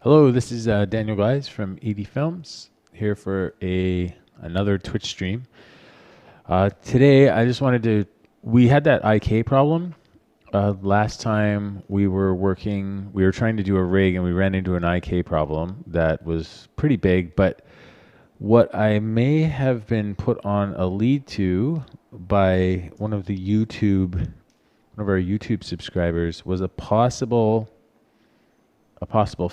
Hello, this is Daniel Guys from 80 Films here for another Twitch stream. Today, I just wanted to. We had that IK problem last time we were working. We were trying to do a rig, and we ran into an IK problem that was pretty big. But what I may have been put on a lead to by one of our YouTube subscribers was a possible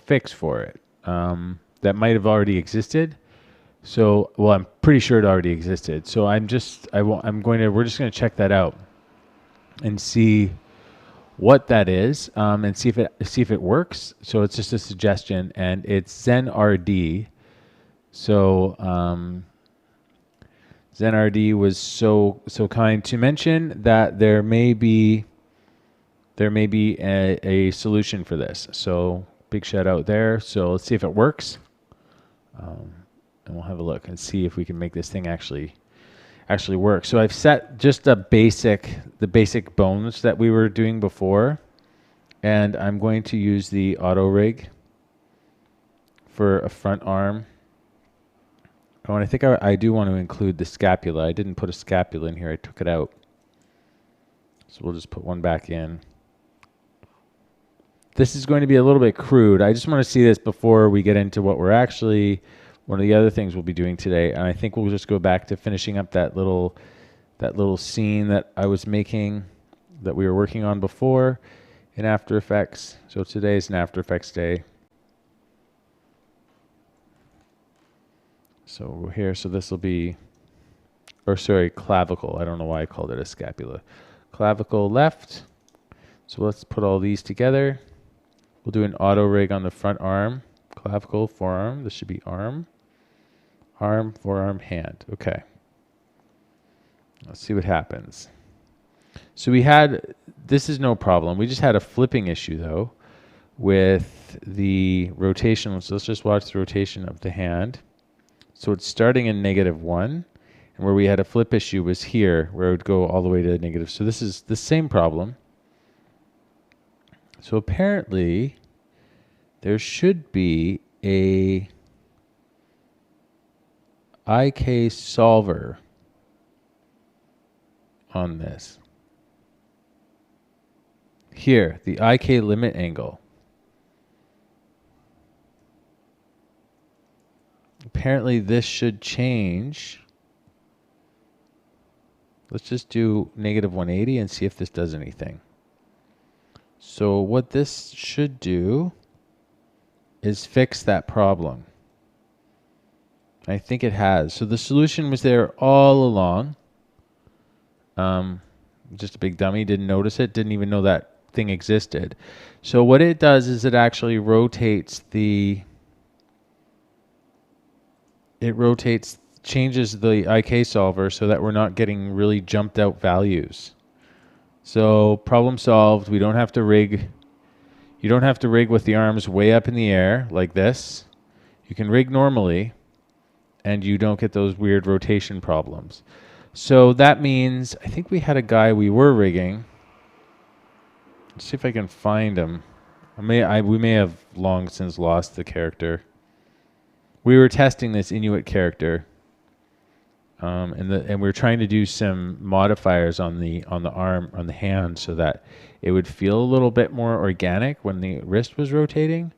fix for it that might have already existed. So, well, I'm pretty sure it already existed. So we're just going to check that out and see what that is, and see if it works. So it's just a suggestion, and it's ZenRD. So ZenRD was so kind to mention that there may be a solution for this. So big shout out there. So let's see if it works, and we'll have a look and see if we can make this thing actually work. So I've set just the basic bones that we were doing before, and I'm going to use the auto rig for a front arm. Oh, and I think I do want to include the scapula. I didn't put a scapula in here. I took it out. So we'll just put one back in. This is going to be a little bit crude. I just want to see this before we get into what we're actually, one of the other things we'll be doing today. And I think we'll just go back to finishing up that little scene that I was making, that we were working on before in After Effects. So today is an After Effects day. So we're here. So this will be, clavicle. I don't know why I called it a scapula. Clavicle left. So let's put all these together. We'll do an auto rig on the front arm, clavicle, forearm. This should be arm, forearm, hand. Okay. Let's see what happens. So this is no problem. We just had a flipping issue though with the rotation. So let's just watch the rotation of the hand. So it's starting in -1, and where we had a flip issue was here, where it would go all the way to negative. So this is the same problem. So apparently, there should be a IK solver on this. Here, the IK limit angle. Apparently this should change. Let's just do -180 and see if this does anything. So what this should do is fix that problem. I think it has. So the solution was there all along. Just a big dummy, didn't notice it, didn't even know that thing existed. So what it does is it actually changes the IK solver so that we're not getting really jumped out values. So problem solved. We don't have to rig. You don't have to rig with the arms way up in the air like this. You can rig normally, and you don't get those weird rotation problems. So that means, I think we had a guy we were rigging. Let's see if I can find him. We may have long since lost the character. We were testing this Inuit character, and we're trying to do some modifiers on the arm, on the hand, so that it would feel a little bit more organic when the wrist was rotating.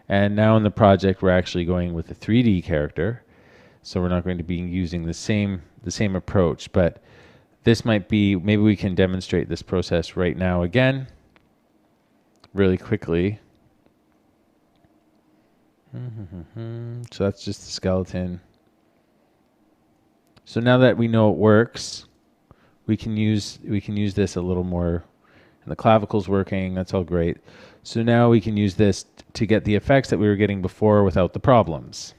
And now in the project, we're actually going with a 3D character, so we're not going to be using the same approach. But this might be, maybe we can demonstrate this process right now again, really quickly. So that's just the skeleton. So now that we know it works, we can use this a little more. And the clavicle's working. That's all great. So now we can use this to get the effects that we were getting before without the problems.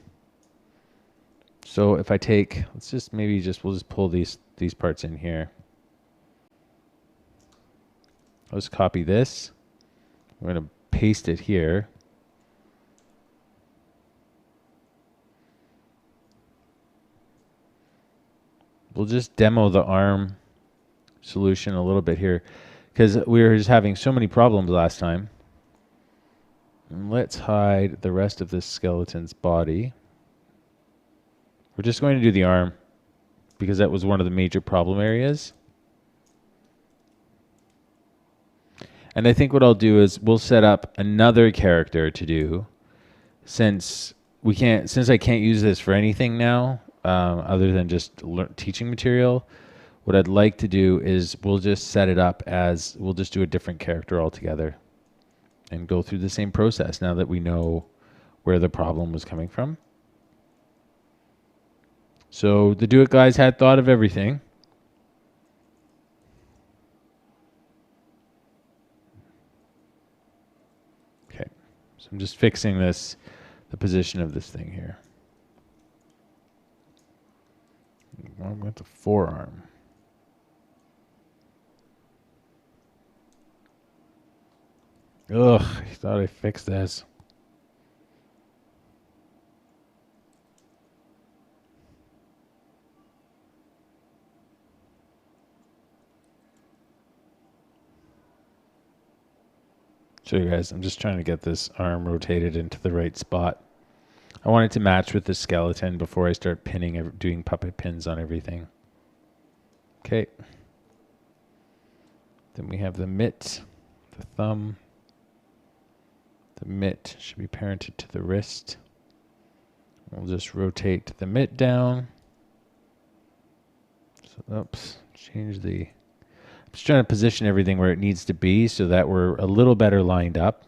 So if I take, we'll just pull these parts in here. I'll just copy this. We're going to paste it here. We'll just demo the arm solution a little bit here, because we were just having so many problems last time. And let's hide the rest of this skeleton's body. We're just going to do the arm because that was one of the major problem areas. And I think what I'll do is we'll set up another character to do since I can't use this for anything now other than just teaching material. What I'd like to do is we'll just set it up as we'll just do a different character altogether and go through the same process now that we know where the problem was coming from. So the Do It guys had thought of everything. Okay, so I'm just fixing the position of this thing here. I'm going to forearm. Ugh, I thought I fixed this. So you guys, I'm just trying to get this arm rotated into the right spot. I want it to match with the skeleton before I start pinning, doing puppet pins on everything. Okay. Then we have the mitt, the thumb. The mitt should be parented to the wrist. We'll just rotate the mitt down. So, oops, change the... I'm just trying to position everything where it needs to be so that we're a little better lined up.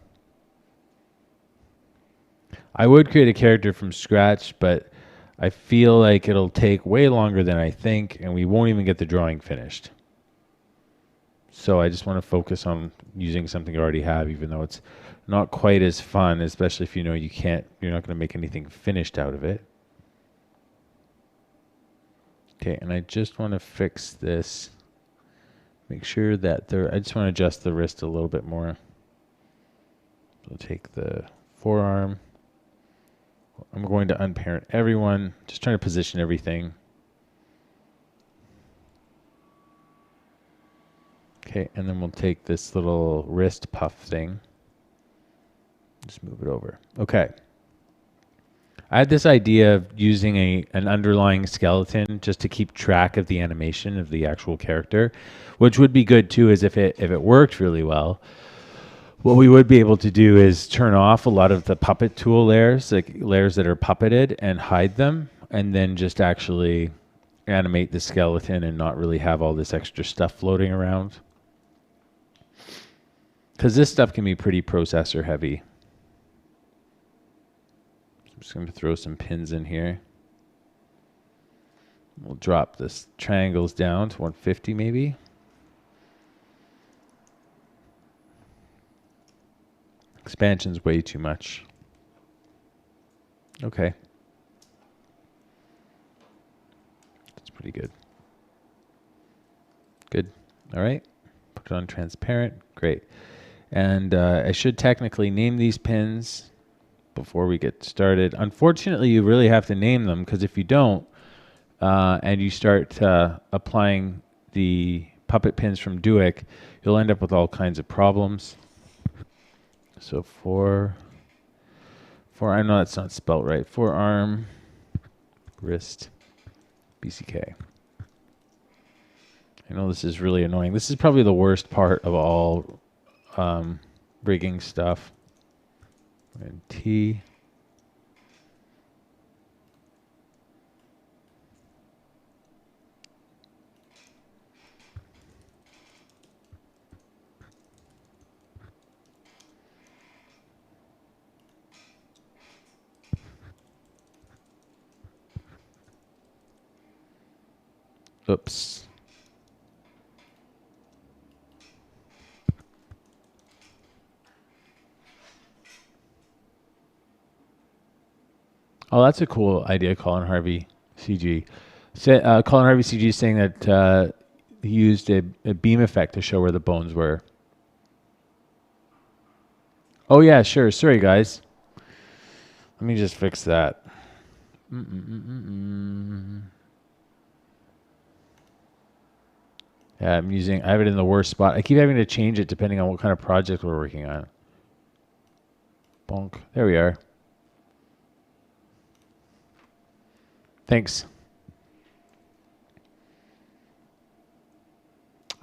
I would create a character from scratch, but I feel like it'll take way longer than I think, and we won't even get the drawing finished. So I just want to focus on using something I already have, even though it's not quite as fun, especially if you know you're not going to make anything finished out of it. Okay, and I just want to fix this. Make sure that I just want to adjust the wrist a little bit more. So take the forearm. I'm going to unparent everyone. Just trying to position everything. Okay, and then we'll take this little wrist puff thing. Just move it over. Okay. I had this idea of using an underlying skeleton just to keep track of the animation of the actual character, which would be good too, as if it worked really well. What we would be able to do is turn off a lot of the puppet tool layers, like layers that are puppeted, and hide them, and then just actually animate the skeleton and not really have all this extra stuff floating around. Because this stuff can be pretty processor heavy. I'm just going to throw some pins in here. We'll drop this triangles down to 150 maybe. Expansion's way too much. Okay. That's pretty good. Good. All right. Put it on transparent. Great. And I should technically name these pins before we get started. Unfortunately, you really have to name them, because if you don't, and you start applying the puppet pins from Duick, you'll end up with all kinds of problems. So I know that's not spelt right. Forearm, wrist, BCK. I know this is really annoying. This is probably the worst part of all rigging stuff. And T. Oops. Oh, that's a cool idea, Colin Harvey CG. Colin Harvey CG is saying that he used a beam effect to show where the bones were. Oh, yeah, sure. Sorry, guys. Let me just fix that. Yeah, I have it in the worst spot. I keep having to change it depending on what kind of project we're working on. Bonk. There we are. Thanks.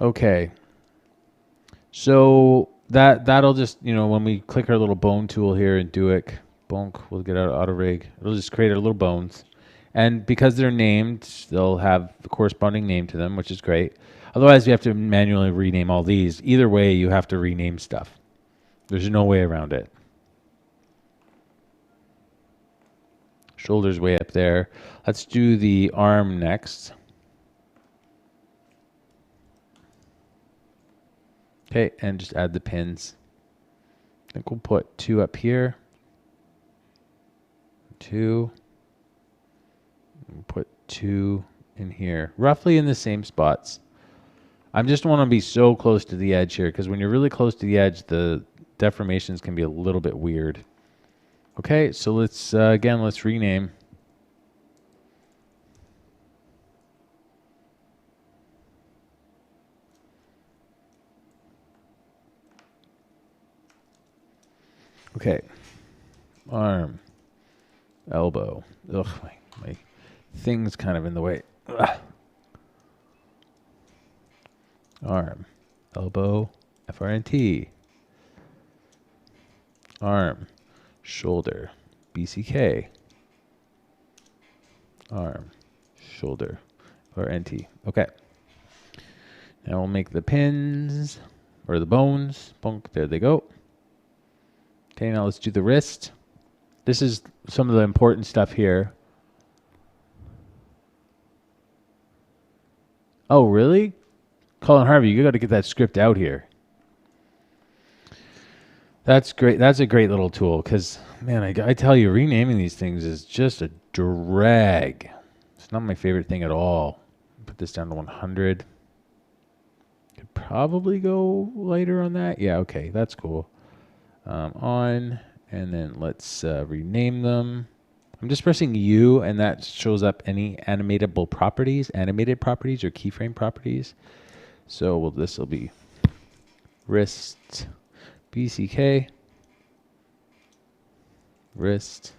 Okay. So that'll just, when we click our little bone tool here and do it, bonk, we'll get our auto rig. It'll just create our little bones. And because they're named, they'll have the corresponding name to them, which is great. Otherwise, you have to manually rename all these. Either way, you have to rename stuff. There's no way around it. Shoulder's way up there. Let's do the arm next. Okay, and just add the pins. I think we'll put 2 up here. 2. We'll put 2 in here. Roughly in the same spots. I just want to be so close to the edge here, because when you're really close to the edge, the deformations can be a little bit weird. Okay, so let's rename. Okay, arm, elbow. Ugh, my thing's kind of in the way. Ugh. Arm, elbow, FRNT. Arm, shoulder, BCK. Arm, shoulder, FRNT. Okay. Now we'll make the pins, or the bones. Bonk, there they go. Okay, now let's do the wrist. This is some of the important stuff here. Oh, really? Colin Harvey, you got to get that script out here. That's great. That's a great little tool because, man, I tell you, renaming these things is just a drag. It's not my favorite thing at all. Put this down to 100. Could probably go lighter on that. Yeah, okay, that's cool. And then let's rename them. I'm just pressing U, and that shows up any animated properties or keyframe properties. So this will be wrist, BCK, wrist,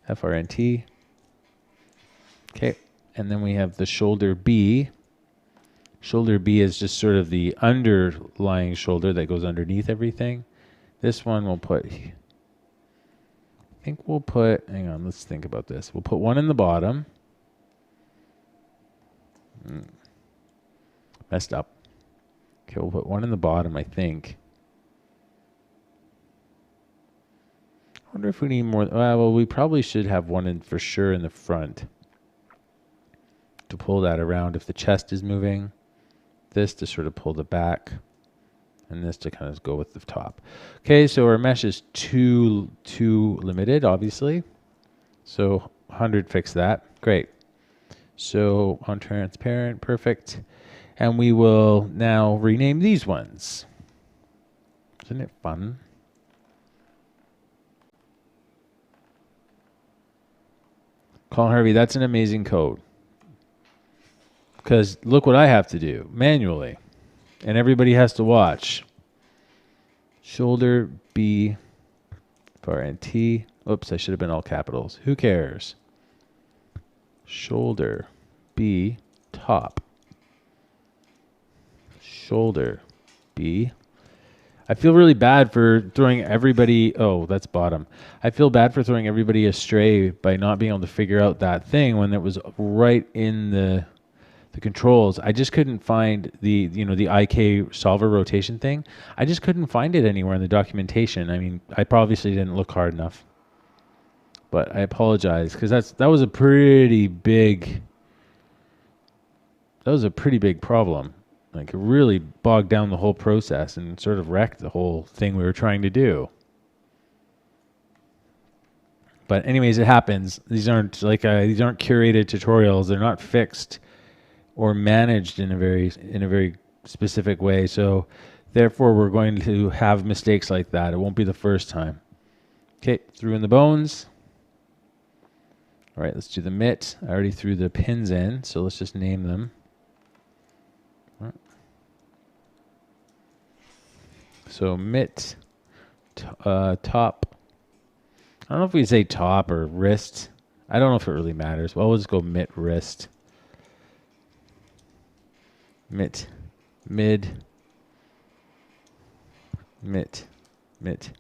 FRNT. Okay, and then we have the shoulder B. Shoulder B is just sort of the underlying shoulder that goes underneath everything. This one we'll put, hang on, let's think about this. We'll put 1 in the bottom. Messed up. Okay, we'll put 1 in the bottom, I think. I wonder if we need more. Well, we probably should have 1 in for sure in the front to pull that around if the chest is moving. This to sort of pull the back. And this to kind of go with the top. Okay, so our mesh is too limited, obviously. So 100 fix that. Great. So on transparent, perfect. And we will now rename these ones. Isn't it fun? Colin Harvey, that's an amazing code. Because look what I have to do manually. And everybody has to watch. Shoulder B, FRNT. Oops, I should have been all capitals. Who cares? Shoulder B, top. Shoulder B. I feel really bad for throwing everybody. Oh, that's bottom. I feel bad for throwing everybody astray by not being able to figure out that thing when it was right in the controls. I just couldn't find the IK solver rotation thing. I just couldn't find it anywhere in the documentation. I mean, I obviously didn't look hard enough, but I apologize because that was a pretty big problem. Like, it really bogged down the whole process and sort of wrecked the whole thing we were trying to do. But anyways, it happens. These aren't curated tutorials. They're not fixed or managed in a very specific way. So therefore, we're going to have mistakes like that. It won't be the first time. Okay, threw in the bones. All right, let's do the mitt. I already threw the pins in, so let's just name them. All right. So mitt, top, I don't know if we say top or wrist. I don't know if it really matters. Well, we'll just go mitt, wrist. Mitt, mid, mitt, mitt.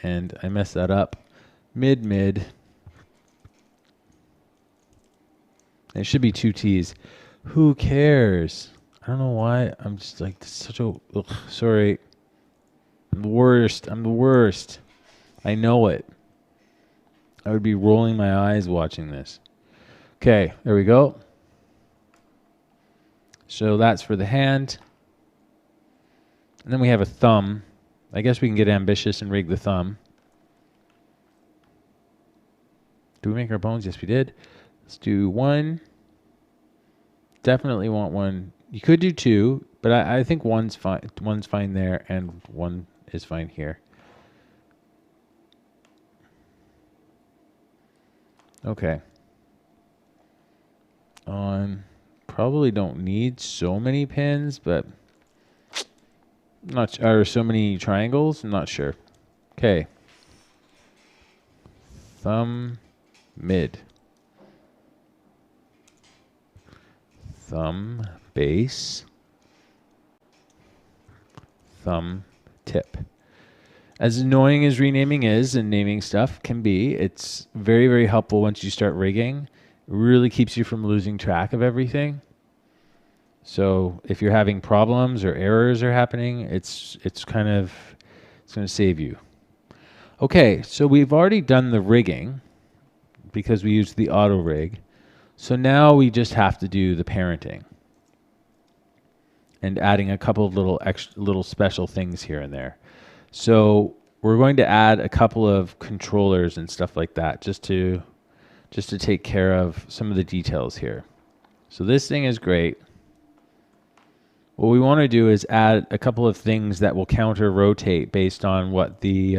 And I messed that up. Mid, mid. It should be 2 T's. Who cares? I don't know why. I'm just like such a... Ugh, sorry. I'm the worst. I'm the worst. I know it. I would be rolling my eyes watching this. Okay, there we go. So that's for the hand. And then we have a thumb. I guess we can get ambitious and rig the thumb. Do we make our bones? Yes, we did. Let's do 1. Definitely want 1. You could do 2, but I think 1's fine. 1's fine there, and 1 is fine here. Okay. Probably don't need so many pins, but not or so many triangles. I'm not sure. Okay. Thumb, mid. Thumb, base. Thumb, tip. As annoying as renaming is and naming stuff can be, it's very, very helpful once you start rigging. It really keeps you from losing track of everything. So if you're having problems or errors are happening, it's going to save you. Okay, so we've already done the rigging because we used the auto rig. So now we just have to do the parenting and adding a couple of little special things here and there. So we're going to add a couple of controllers and stuff like that just to take care of some of the details here. So this thing is great. What we want to do is add a couple of things that will counter rotate based on what the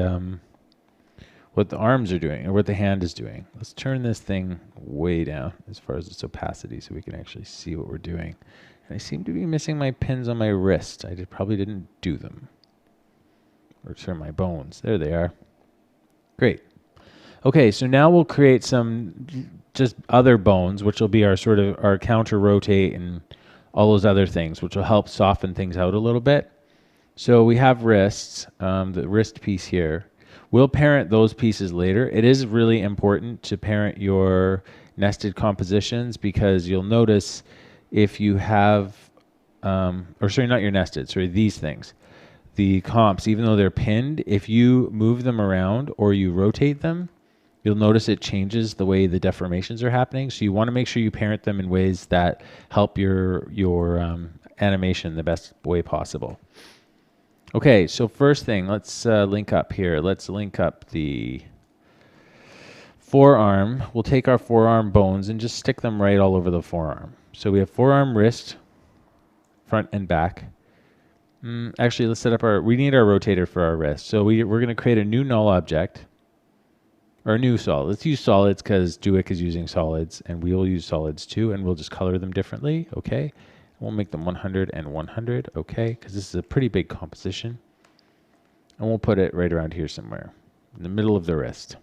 arms are doing or what the hand is doing. Let's turn this thing way down as far as its opacity so we can actually see what we're doing. And I seem to be missing my pins on my wrist. I probably didn't do them. Or turn my bones. There they are. Great. Okay, so now we'll create some just other bones, which will be our sort of our counter rotate and all those other things, which will help soften things out a little bit. So we have wrists, the wrist piece here. We'll parent those pieces later. It is really important to parent your nested compositions because you'll notice if you have, or sorry, not your nested, sorry, these things. The comps, even though they're pinned, if you move them around or you rotate them, you'll notice it changes the way the deformations are happening. So you want to make sure you parent them in ways that help your animation the best way possible. Okay, so first thing, let's link up here. Let's link up the forearm. We'll take our forearm bones and just stick them right all over the forearm. So we have forearm, wrist, front and back. Actually, let's set up we need our rotator for our wrist. So we're going to create a new null object. Or a new solid. Let's use solids because Duik is using solids and we will use solids too, and we'll just color them differently. Okay. We'll make them 100 and 100. Okay. Because this is a pretty big composition. And we'll put it right around here somewhere in the middle of the wrist.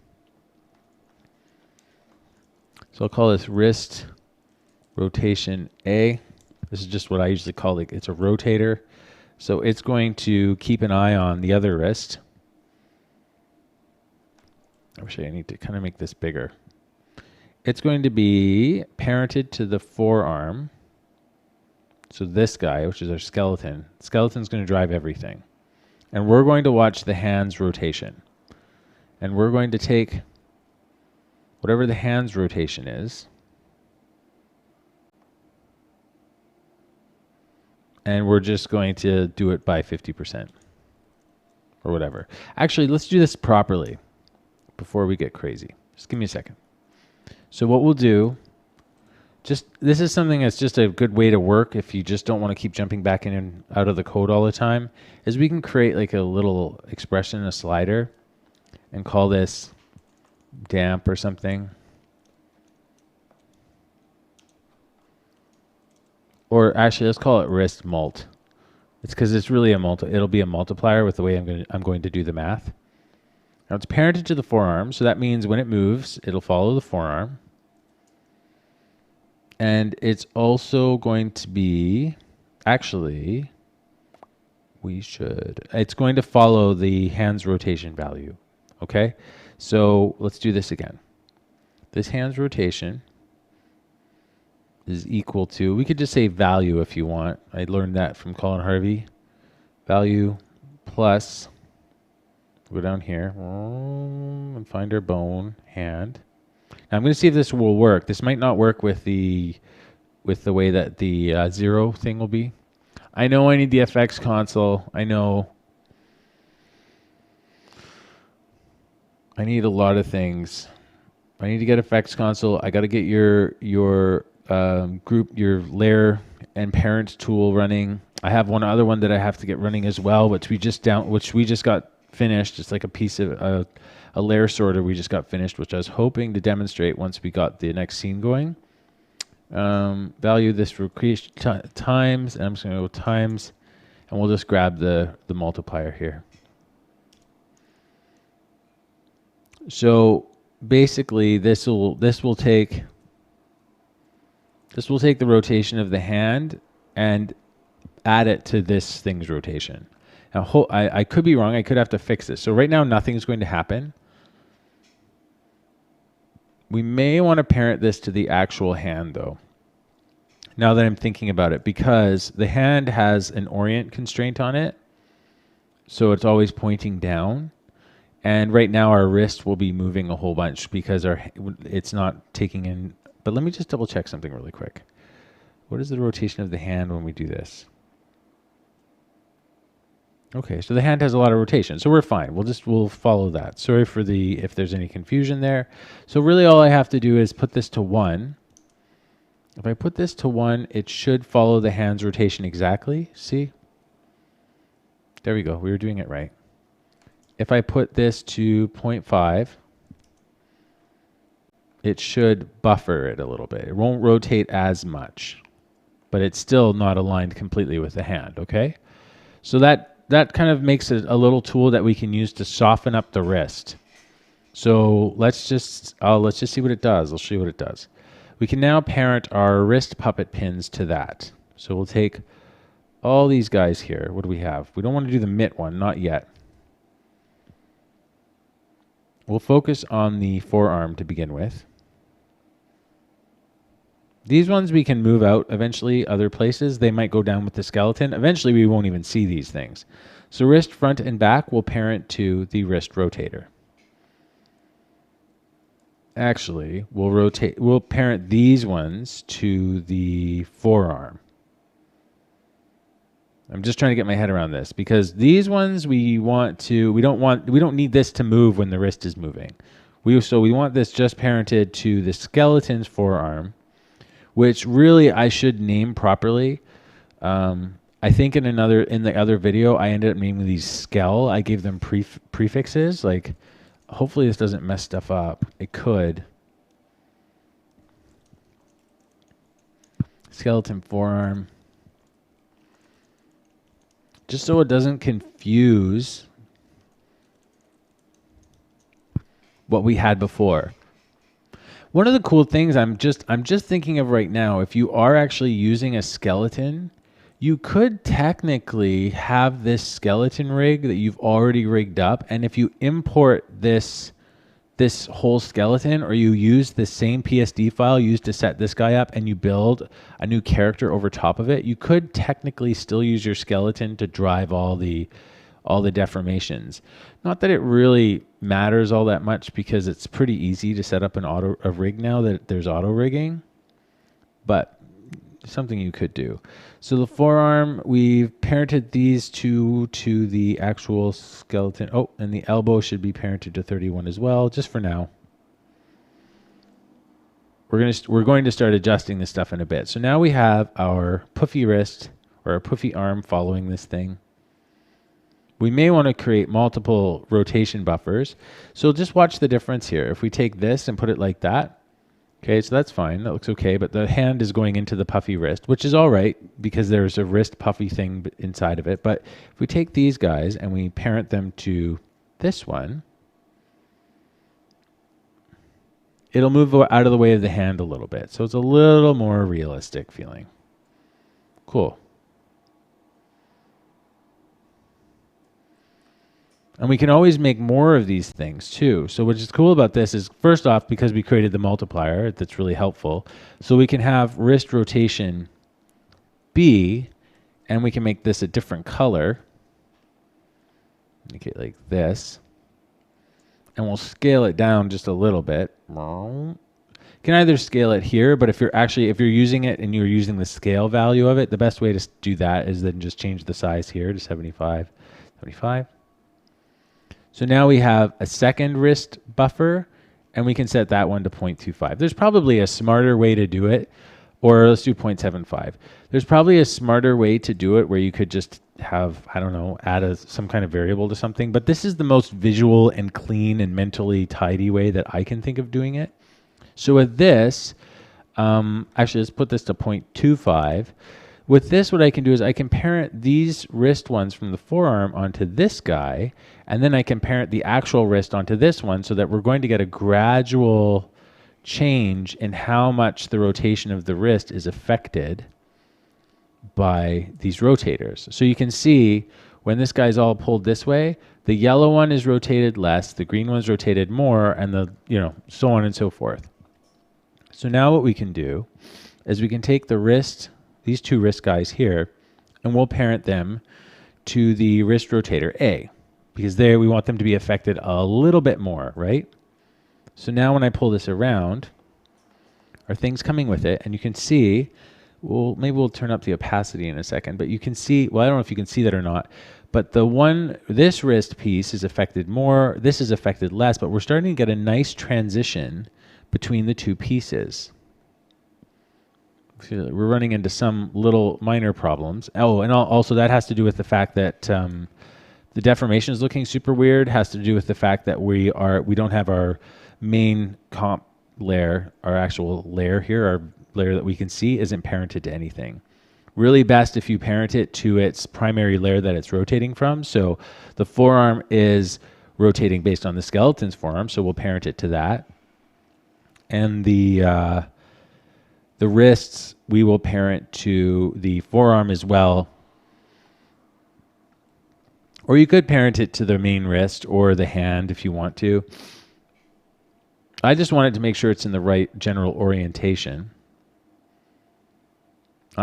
So I'll call this wrist rotation A. This is just what I usually call it. It's a rotator. So it's going to keep an eye on the other wrist. Actually, I need to kind of make this bigger. It's going to be parented to the forearm. So this guy, which is our skeleton, skeleton's going to drive everything. And we're going to watch the hand's rotation. And we're going to take whatever the hand's rotation is, and we're just going to do it by 50% or whatever. Actually, let's do this properly before we get crazy. Just give me a second. So what we'll do, this is something that's just a good way to work if you just don't want to keep jumping back in and out of the code all the time, is we can create like a little expression, a slider, and call this damp or something. Or actually, let's call it wrist mult. It's because it's really it'll be a multiplier with the way I'm going to do the math. Now it's parented to the forearm, so that means when it moves, it'll follow the forearm. And it's also going to be, actually, it's going to follow the hand's rotation value. Okay? So let's do this again. This hand's rotation is equal to, we could just say value if you want. I learned that from Colin Harvey. Value plus, go down here and find our bone hand. Now I'm going to see if this will work. This might not work with the way that the 0 thing will be. I know I need the FX console. I know I need a lot of things. I need to get FX console. I got to get your group, your layer and parent tool running. I have one other one that I have to get running as well, which we just got finished. It's like a piece of a layer sorter we just got finished, which I was hoping to demonstrate once we got the next scene going. Value this for creation times, and I'm just going to go times, and we'll just grab the multiplier here. So basically, this will take the rotation of the hand and add it to this thing's rotation. Now, I could be wrong. I could have to fix this. So right now, nothing's going to happen. We may want to parent this to the actual hand, though, now that I'm thinking about it, because the hand has an orient constraint on it, so it's always pointing down. And right now, our wrist will be moving a whole bunch because it's not taking in. But let me just double check something really quick. What is the rotation of the hand when we do this? Okay, so the hand has a lot of rotation, so we're fine. We'll follow that. Sorry for if there's any confusion there. So really all I have to do is put this to 1. If I put this to 1, it should follow the hand's rotation exactly. See? There we go. We were doing it right. If I put this to 0.5, it should buffer it a little bit. It won't rotate as much, but it's still not aligned completely with the hand, okay? So that kind of makes it a little tool that we can use to soften up the wrist. So let's just see what it does. I'll show you what it does. We can now parent our wrist puppet pins to that. So we'll take all these guys here. What do we have? We don't want to do the mitt one, not yet. We'll focus on the forearm to begin with. These ones we can move out eventually other places. They might go down with the skeleton. Eventually we won't even see these things. So wrist front and back will parent to the wrist rotator. Actually, we'll parent these ones to the forearm. I'm just trying to get my head around this because these ones we don't need this to move when the wrist is moving. We want this just parented to the skeleton's forearm, which really I should name properly. I think in the other video I ended up naming these skell. I gave them prefixes. Like, hopefully this doesn't mess stuff up. It could. Skeleton forearm. Just so it doesn't confuse what we had before. One of the cool things I'm just thinking of right now, if you are actually using a skeleton, you could technically have this skeleton rig that you've already rigged up, and if you import this whole skeleton, or you use the same PSD file used to set this guy up and you build a new character over top of it, you could technically still use your skeleton to drive all the deformations. Not that it really matters all that much because it's pretty easy to set up a rig now that there's auto rigging, but something you could do. So the forearm, we've parented these two to the actual skeleton. Oh, and the elbow should be parented to 31 as well, just for now. We're going to start adjusting this stuff in a bit. So now we have our puffy wrist or a puffy arm following this thing. We may want to create multiple rotation buffers. So just watch the difference here. If we take this and put it like that, okay, so that's fine. That looks okay. But the hand is going into the puffy wrist, which is all right because there's a wrist puffy thing inside of it. But if we take these guys and we parent them to this one, it'll move out of the way of the hand a little bit. So it's a little more realistic feeling. Cool. And we can always make more of these things too. So what's cool about this is, first off, because we created the multiplier, that's really helpful. So we can have wrist rotation B, and we can make this a different color. Make it like this. And we'll scale it down just a little bit. You can either scale it here, but if you're using it and you're using the scale value of it, the best way to do that is then just change the size here to 75, 75. So now we have a second wrist buffer, and we can set that one to 0.25. There's probably a smarter way to do it, or let's do 0.75. There's probably a smarter way to do it where you could just have, I don't know, add some kind of variable to something. But this is the most visual and clean and mentally tidy way that I can think of doing it. So with this, actually, let's put this to 0.25. With this, what I can do is I can parent these wrist ones from the forearm onto this guy, and then I can parent the actual wrist onto this one, so that we're going to get a gradual change in how much the rotation of the wrist is affected by these rotators. So you can see when this guy's all pulled this way, the yellow one is rotated less, the green one's rotated more, and so on and so forth. So now what we can do is we can take the wrist, these two wrist guys here, and we'll parent them to the wrist rotator A, because there we want them to be affected a little bit more, right? So now when I pull this around, our thing's coming with it, and you can see, maybe we'll turn up the opacity in a second, but you can see, well, I don't know if you can see that or not, but this wrist piece is affected more, this is affected less, but we're starting to get a nice transition between the two pieces. We're running into some little minor problems. Oh, and also that has to do with the fact that the deformation is looking super weird. Has to do with the fact that we don't have our main comp layer, our actual layer here, our layer that we can see isn't parented to anything. Really best if you parent it to its primary layer that it's rotating from. So the forearm is rotating based on the skeleton's forearm, so we'll parent it to that. And the wrists, we will parent to the forearm as well. Or you could parent it to the main wrist or the hand if you want to. I just wanted to make sure it's in the right general orientation.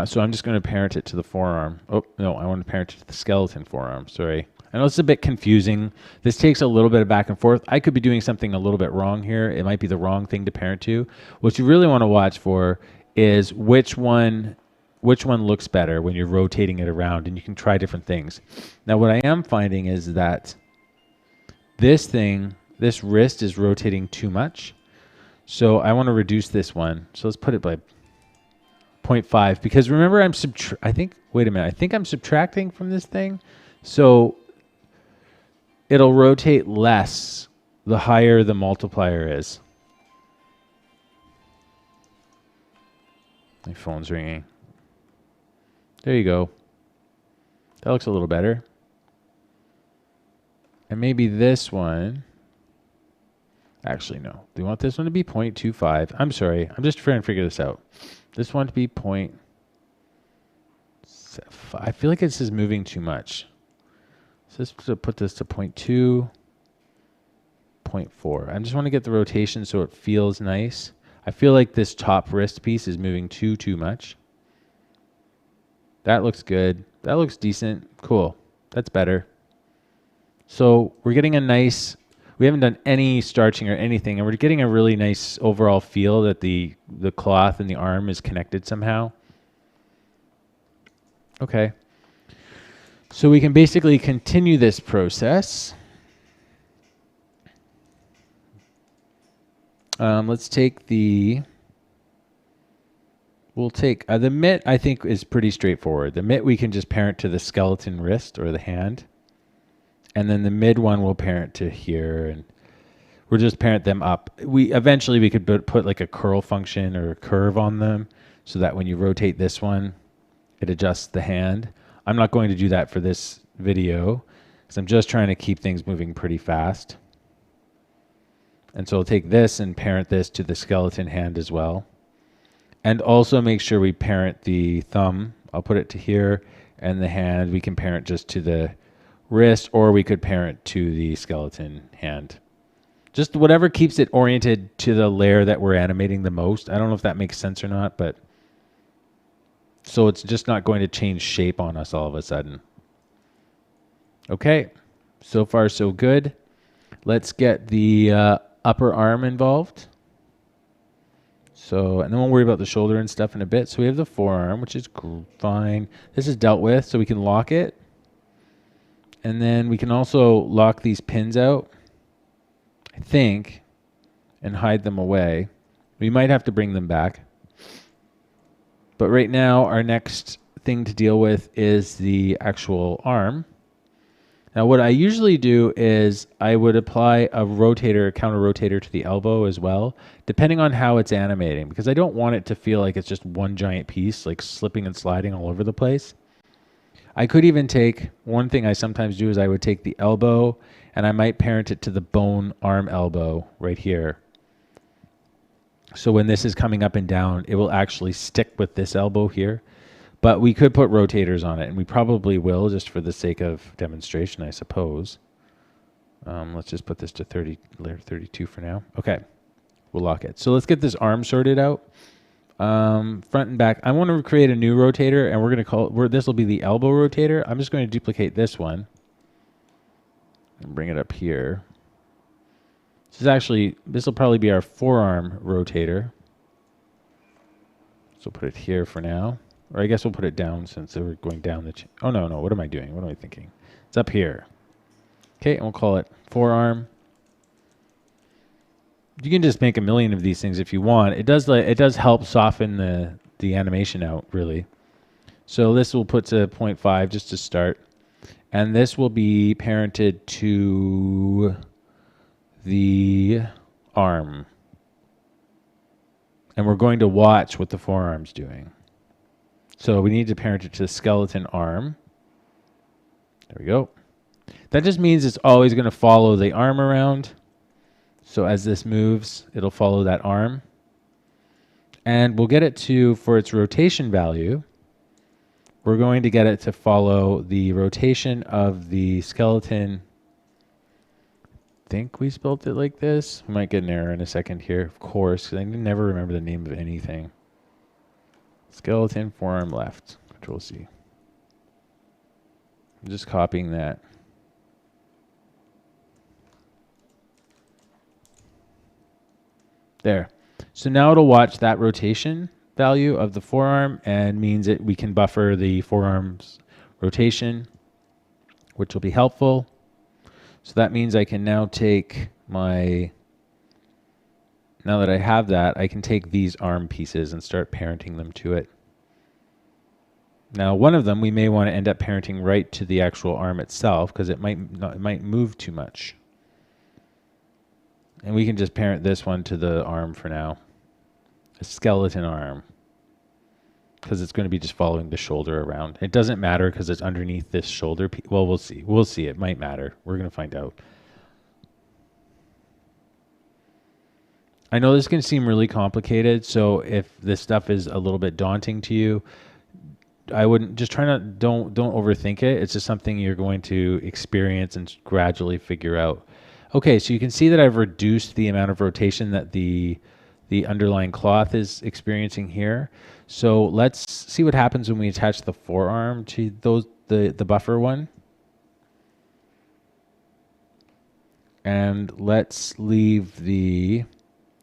So I'm just going to parent it to the forearm. Oh, no, I want to parent it to the skeleton forearm. Sorry. I know it's a bit confusing. This takes a little bit of back and forth. I could be doing something a little bit wrong here. It might be the wrong thing to parent to. What you really want to watch for is which one looks better when you're rotating it around, and you can try different things. Now, what I am finding is that this wrist is rotating too much. So I want to reduce this one. So let's put it by 0.5, because remember I think I'm subtracting from this thing. So it'll rotate less the higher the multiplier is. My phone's ringing. There you go. That looks a little better. And maybe this one. Actually, no. Do you want this one to be 0.25? I'm sorry. I'm just trying to figure this out. This one to be 0.5. I feel like this is moving too much. So let's put this to 0.2, 0.4. I just want to get the rotation so it feels nice. I feel like this top wrist piece is moving too much. That looks good. That looks decent. Cool. That's better. So we're getting a nice, we haven't done any starching or anything, and we're getting a really nice overall feel that the cloth and the arm is connected somehow. Okay. So we can basically continue this process. Let's take we'll take the mitt. I think is pretty straightforward. The mitt we can just parent to the skeleton wrist or the hand. And then the mid one we'll parent to here, and we'll just parent them up. Eventually we could put like a curl function or a curve on them so that when you rotate this one, it adjusts the hand. I'm not going to do that for this video because I'm just trying to keep things moving pretty fast. And so we'll take this and parent this to the skeleton hand as well. And also make sure we parent the thumb. I'll put it to here, and the hand we can parent just to the wrist, or we could parent to the skeleton hand. Just whatever keeps it oriented to the layer that we're animating the most. I don't know if that makes sense or not, but so it's just not going to change shape on us all of a sudden. Okay, so far so good. Let's get the upper arm involved. So, and then we'll worry about the shoulder and stuff in a bit. So we have the forearm, which is fine. This is dealt with, so we can lock it. And then we can also lock these pins out, I think, and hide them away. We might have to bring them back. But right now, our next thing to deal with is the actual arm. Now, what I usually do is I would apply a rotator, a counter rotator to the elbow as well, depending on how it's animating, because I don't want it to feel like it's just one giant piece, like slipping and sliding all over the place. I could even take, one thing I sometimes do is I would take the elbow and I might parent it to the bone arm elbow right here. So when this is coming up and down, it will actually stick with this elbow here. But we could put rotators on it, and we probably will just for the sake of demonstration, I suppose. Let's just put this to layer 32 for now. Okay, we'll lock it. So let's get this arm sorted out. Front and back. I want to create a new rotator, and we're going to call it, this will be the elbow rotator. I'm just going to duplicate this one and bring it up here. This will probably be our forearm rotator. So put it here for now. Or I guess we'll put it down since we're going down the oh, no. What am I doing? What am I thinking? It's up here. Okay, and we'll call it forearm. You can just make a million of these things if you want. It does help soften the animation out, really. So this we'll put to 0.5 just to start. And this will be parented to the arm. And we're going to watch what the forearm's doing. So we need to parent it to the skeleton arm. There we go. That just means it's always going to follow the arm around. So as this moves, it'll follow that arm. And we'll get it to, for its rotation value, we're going to get it to follow the rotation of the skeleton. I think we spelled it like this. We might get an error in a second here, of course, because I can never remember the name of anything. Skeleton, forearm left. Control C. I'm just copying that. There. So now it'll watch that rotation value of the forearm and means that we can buffer the forearm's rotation, which will be helpful. So that means I can now take now that I have that, I can take these arm pieces and start parenting them to it. Now, one of them we may want to end up parenting right to the actual arm itself because it might move too much. And we can just parent this one to the arm for now. A skeleton arm. Because it's going to be just following the shoulder around. It doesn't matter because it's underneath this shoulder. Well, we'll see. We'll see. It might matter. We're going to find out. I know this can seem really complicated, so if this stuff is a little bit daunting to you, I wouldn't just don't overthink it. It's just something you're going to experience and gradually figure out. Okay, so you can see that I've reduced the amount of rotation that the underlying cloth is experiencing here. So let's see what happens when we attach the forearm to the buffer one. And let's leave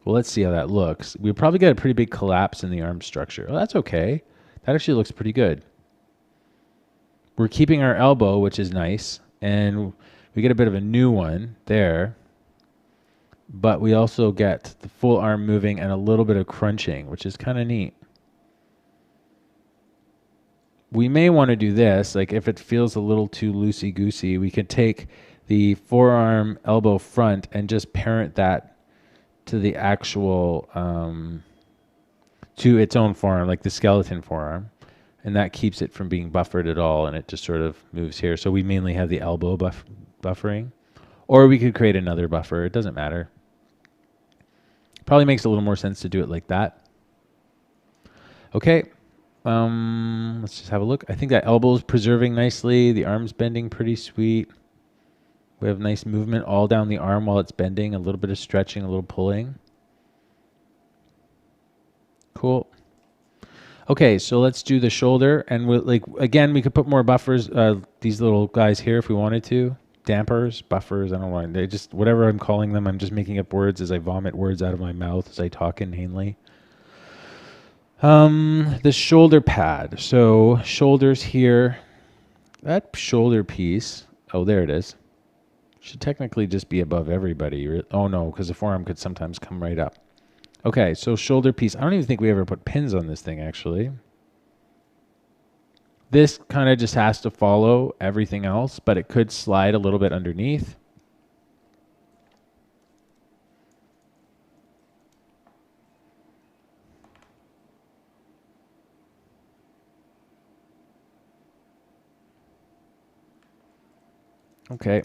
let's see how that looks. We probably get a pretty big collapse in the arm structure. Oh, that's okay. That actually looks pretty good. We're keeping our elbow, which is nice, and we get a bit of a new one there. But we also get the full arm moving and a little bit of crunching, which is kind of neat. We may want to do this, like if it feels a little too loosey-goosey, we could take the forearm elbow front and just parent that to the actual, to its own forearm, like the skeleton forearm. And that keeps it from being buffered at all, and it just sort of moves here. So we mainly have the elbow buffering. Or we could create another buffer. It doesn't matter. Probably makes a little more sense to do it like that. Okay. Let's just have a look. I think that elbow is preserving nicely. The arm's bending pretty sweet. We have nice movement all down the arm while it's bending. A little bit of stretching, a little pulling. Cool. Okay, so let's do the shoulder, and we'll, like, again, we could put more buffers. These little guys here, if we wanted to, dampers, buffers. I don't want. They just whatever I'm calling them. I'm just making up words as I vomit words out of my mouth as I talk inanely. The shoulder pad. So shoulders here. That shoulder piece. Oh, there it is. Should technically just be above everybody. Oh no, because the forearm could sometimes come right up. Okay, so shoulder piece. I don't even think we ever put pins on this thing, actually. This kind of just has to follow everything else, but it could slide a little bit underneath. Okay.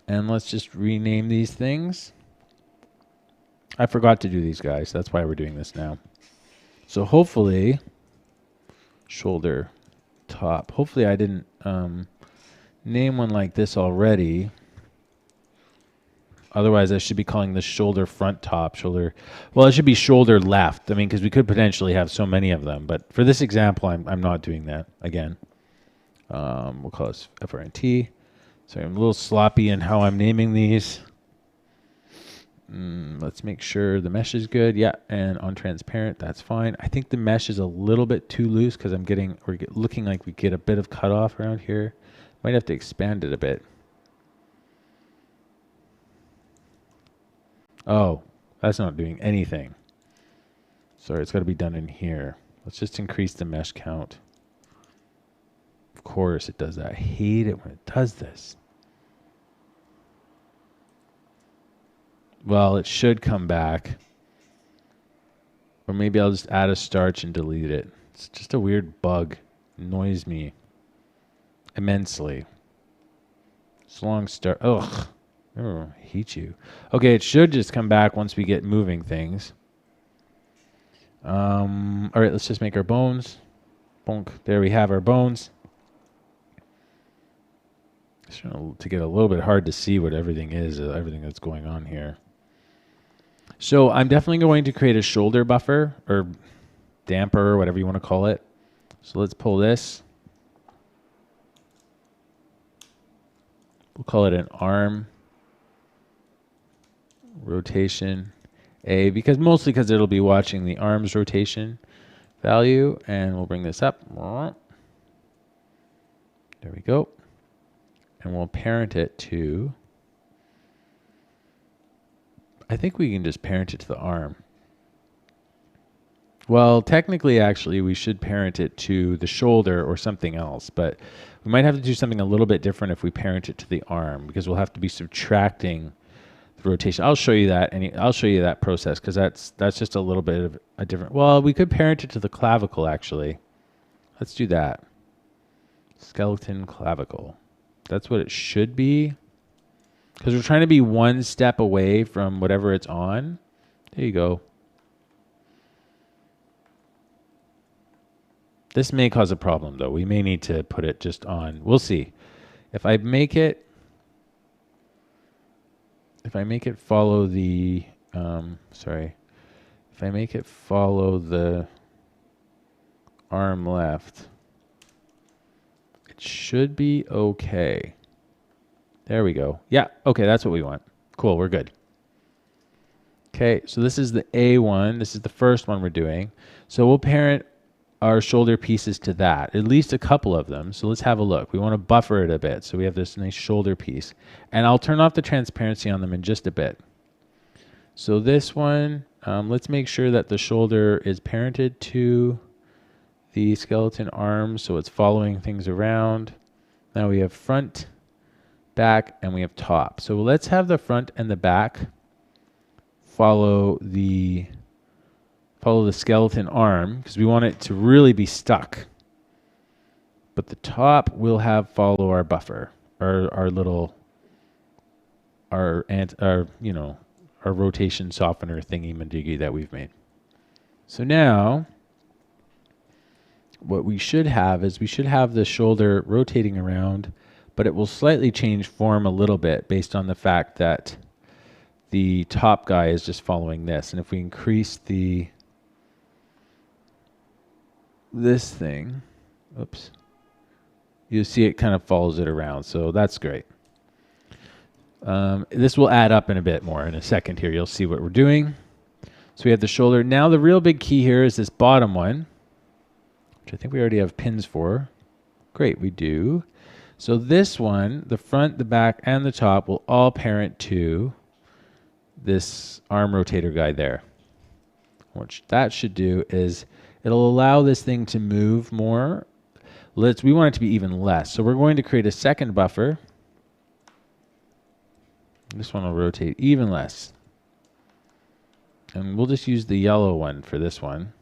And let's just rename these things. I forgot to do these guys. That's why we're doing this now. So hopefully, shoulder top. Hopefully I didn't name one like this already. Otherwise, I should be calling this shoulder front top, shoulder. Well, it should be shoulder left. I mean, because we could potentially have so many of them. But for this example, I'm not doing that again. We'll call this FRNT. Sorry, I'm a little sloppy in how I'm naming these. Let's make sure the mesh is good. Yeah, and on transparent, that's fine. I think the mesh is a little bit too loose because we're looking like we get a bit of cutoff around here. Might have to expand it a bit. Oh, that's not doing anything. Sorry, it's got to be done in here. Let's just increase the mesh count. Of course it does that. I hate it when it does this. Well, it should come back. Or maybe I'll just add a starch and delete it. It's just a weird bug. It annoys me immensely. It's a long start. Ugh. Oh, I hate you. Okay, it should just come back once we get moving things. All right, let's just make our bones. Bonk. There we have our bones. It's starting to get a little bit hard to see what everything is, everything that's going on here. So I'm definitely going to create a shoulder buffer or damper or whatever you want to call it. So let's pull this. We'll call it an arm rotation A, mostly because it'll be watching the arm's rotation value. And we'll bring this up. There we go. And we'll parent it to, I think we can just parent it to the arm. Well, technically, actually, we should parent it to the shoulder or something else, but we might have to do something a little bit different if we parent it to the arm, because we'll have to be subtracting the rotation. I'll show you that, and I'll show you that process, because that's just a little bit of a different. Well, we could parent it to the clavicle, actually. Let's do that. Skeleton clavicle. That's what it should be. Because we're trying to be one step away from whatever it's on. There you go. This may cause a problem, though. We may need to put it just on. We'll see. If I make it follow the, if I make it follow the arm left, it should be okay. There we go. Yeah, okay, that's what we want. Cool, we're good. Okay, so this is the A1. This is the first one we're doing. So we'll parent our shoulder pieces to that, at least a couple of them. So let's have a look. We want to buffer it a bit. So we have this nice shoulder piece. And I'll turn off the transparency on them in just a bit. So this one, let's make sure that the shoulder is parented to the skeleton arm, so it's following things around. Now we have front, back, and we have top. So let's have the front and the back follow the skeleton arm, because we want it to really be stuck. But the top will have follow our buffer, our our rotation softener thingy-majiggy that we've made. So now what we should have is we should have the shoulder rotating around, but it will slightly change form a little bit based on the fact that the top guy is just following this. And if we increase this thing, oops, you'll see it kind of follows it around. So that's great. This will add up in a bit more in a second here. You'll see what we're doing. So we have the shoulder. Now the real big key here is this bottom one, which I think we already have pins for. Great, we do. So this one, the front, the back, and the top will all parent to this arm rotator guy there. What that should do is it'll allow this thing to move more. We want it to be even less. So we're going to create a second buffer. This one will rotate even less. And we'll just use the yellow one for this one.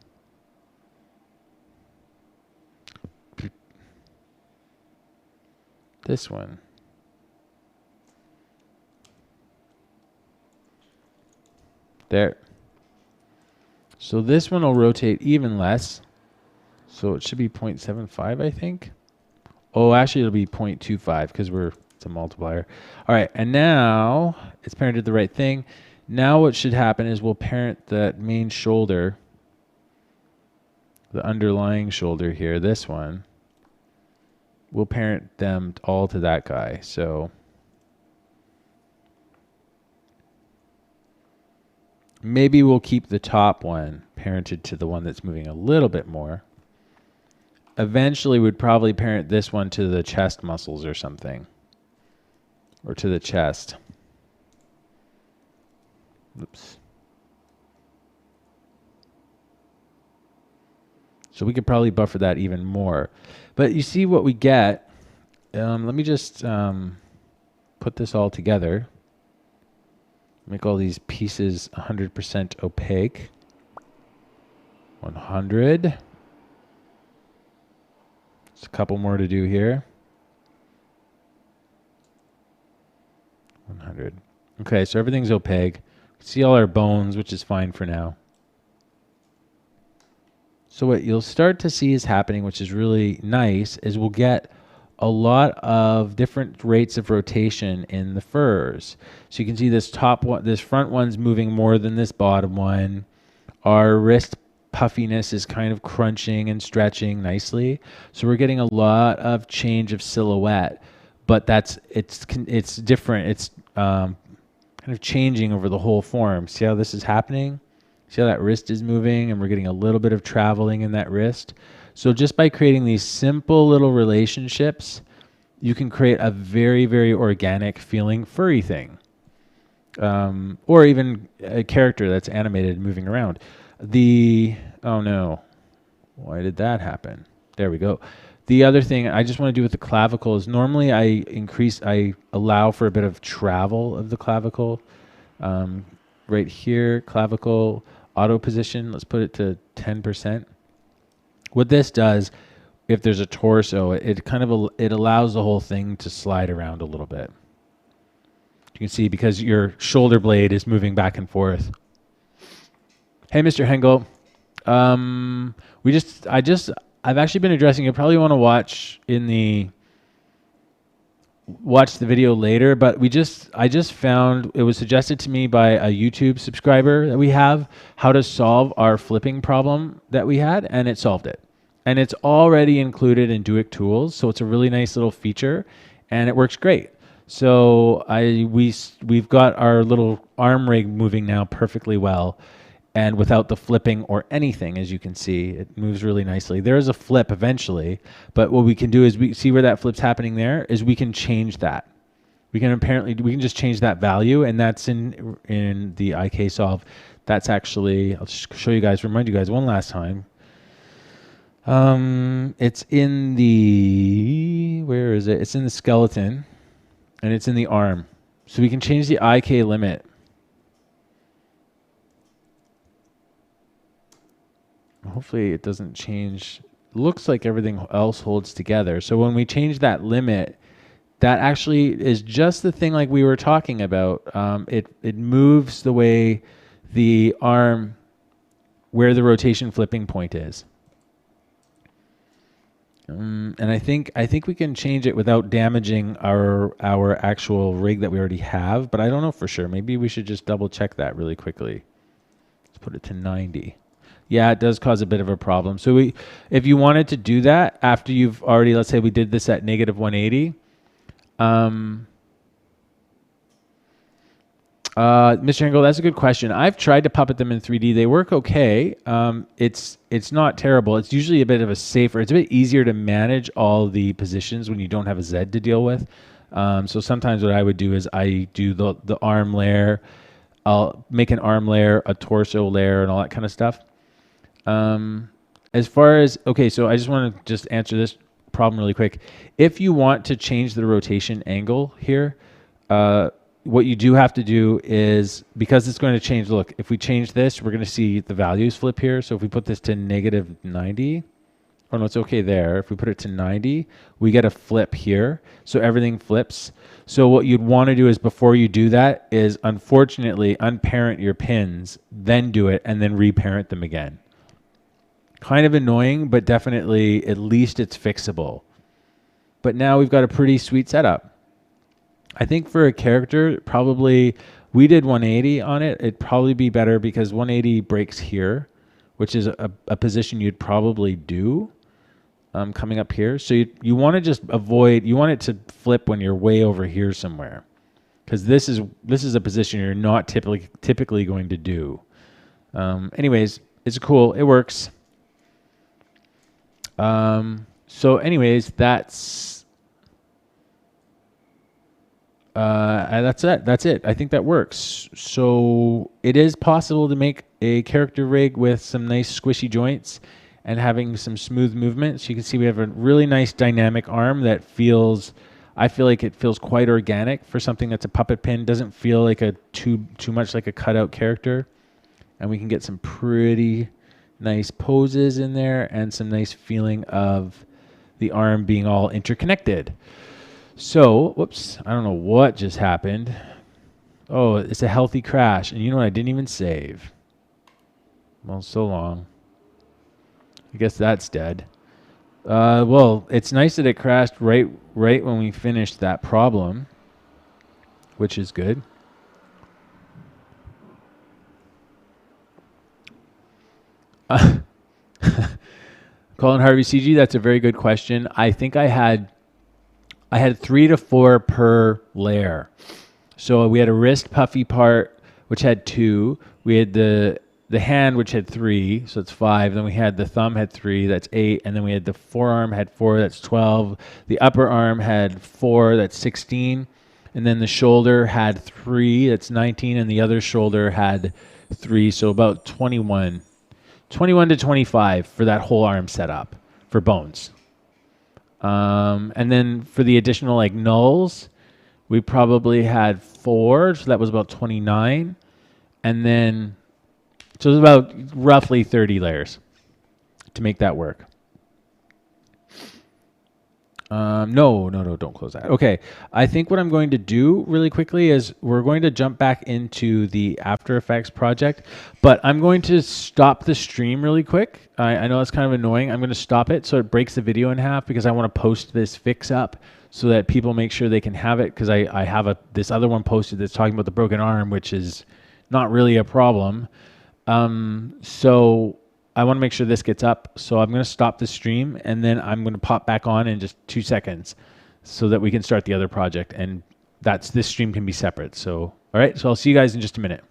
This one. There. So this one will rotate even less. So it should be 0.75, I think. Oh, actually it'll be 0.25 because it's a multiplier. All right, and now it's parented the right thing. Now what should happen is we'll parent that main shoulder, the underlying shoulder here, this one. We'll parent them all to that guy. So maybe we'll keep the top one parented to the one that's moving a little bit more. Eventually we'd probably parent this one to the chest muscles or something, or to the chest. Oops. So we could probably buffer that even more. But you see what we get. Let me just put this all together. Make all these pieces 100% opaque. 100. There's a couple more to do here. 100. Okay, so everything's opaque. See all our bones, which is fine for now. So what you'll start to see is happening, which is really nice, is we'll get a lot of different rates of rotation in the furs. So you can see this top one, this front one's moving more than this bottom one. Our wrist puffiness is kind of crunching and stretching nicely. So we're getting a lot of change of silhouette, but it's different. It's kind of changing over the whole form. See how this is happening? See how that wrist is moving, and we're getting a little bit of traveling in that wrist. So just by creating these simple little relationships, you can create a very, very organic feeling furry thing. Or even a character that's animated moving around. Oh no, why did that happen? There we go. The other thing I just want to do with the clavicle is normally I allow for a bit of travel of the clavicle. Right here, clavicle, auto position, let's put it to 10%. What this does, if there's a torso, it allows the whole thing to slide around a little bit. You can see because your shoulder blade is moving back and forth. Hey, Mr. Hengel. I've actually been addressing, you probably want to watch the video later, but I just found, it was suggested to me by a YouTube subscriber that we have, how to solve our flipping problem that we had, and it solved it. And it's already included in Duick Tools, so it's a really nice little feature, and it works great. So we've got our little arm rig moving now perfectly well, and without the flipping or anything, as you can see, it moves really nicely. There is a flip eventually, but what we can do is we see where that flip's happening there, is we can change that. We can just change that value, and that's in the IK solve. That's actually, I'll just show you guys, remind you guys one last time. It's in where is it? It's in the skeleton, and it's in the arm. So we can change the IK limit. Hopefully it doesn't change. Looks like everything else holds together. So when we change that limit, that actually is just the thing like we were talking about. It moves the way the arm, where the rotation flipping point is. And I think we can change it without damaging our actual rig that we already have, but I don't know for sure. Maybe we should just double check that really quickly. Let's put it to 90. Yeah, it does cause a bit of a problem. So if you wanted to do that after you've already, let's say we did this at negative 180, Mr. Engel, that's a good question. I've tried to puppet them in 3D. They work okay. It's not terrible. It's usually a bit of a safer. It's a bit easier to manage all the positions when you don't have a Z to deal with. So sometimes what I would do is I do the arm layer. I'll make an arm layer, a torso layer, and all that kind of stuff. As far as, okay, so I just want to just answer this problem really quick. If you want to change the rotation angle here, what you do have to do is, because it's going to change, look, if we change this, we're going to see the values flip here. So if we put this to negative 90, oh no, it's okay there. If we put it to 90, we get a flip here. So everything flips. So what you'd want to do is, before you do that, is unfortunately unparent your pins, then do it, and then reparent them again. Kind of annoying, but definitely at least it's fixable. But now we've got a pretty sweet setup. I think for a character, probably, we did 180 on it. It'd probably be better because 180 breaks here, which is a position you'd probably do coming up here. So you want to just avoid, you want it to flip when you're way over here somewhere, because this is a position you're not typically going to do. Anyways, it's cool. It works. So anyways, that's it. That's it. I think that works. So it is possible to make a character rig with some nice squishy joints and having some smooth movements. You can see we have a really nice dynamic arm that feels, I feel like it feels quite organic for something that's a puppet pin. Doesn't feel like too much like a cutout character. And we can get some pretty nice poses in there and some nice feeling of the arm being all interconnected. So, whoops, I don't know what just happened. Oh, it's a healthy crash. And you know what? I didn't even save. Well, so long. I guess that's dead. Well, it's nice that it crashed right when we finished that problem, which is good. Colin Harvey CG, that's a very good question. I think I had 3 to 4 per layer. So we had a wrist puffy part, which had 2. We had the hand, which had 3, so it's 5. Then we had the thumb had 3, that's 8. And then we had the forearm had 4, that's 12. The upper arm had 4, that's 16. And then the shoulder had 3, that's 19. And the other shoulder had 3, so about 21 to 25 for that whole arm setup for bones. And then for the additional like nulls, we probably had 4, so that was about 29. And then, so it was about roughly 30 layers to make that work. No, don't close that. Okay, I think what I'm going to do really quickly is we're going to jump back into the After Effects project, but I'm going to stop the stream really quick. I know it's kind of annoying. I'm going to stop it so it breaks the video in half because I want to post this fix up so that people make sure they can have it, because I have this other one posted that's talking about the broken arm, which is not really a problem. So I want to make sure this gets up, so I'm going to stop the stream, and then I'm going to pop back on in just 2 seconds so that we can start the other project, and this stream can be separate. So, all right, so I'll see you guys in just a minute.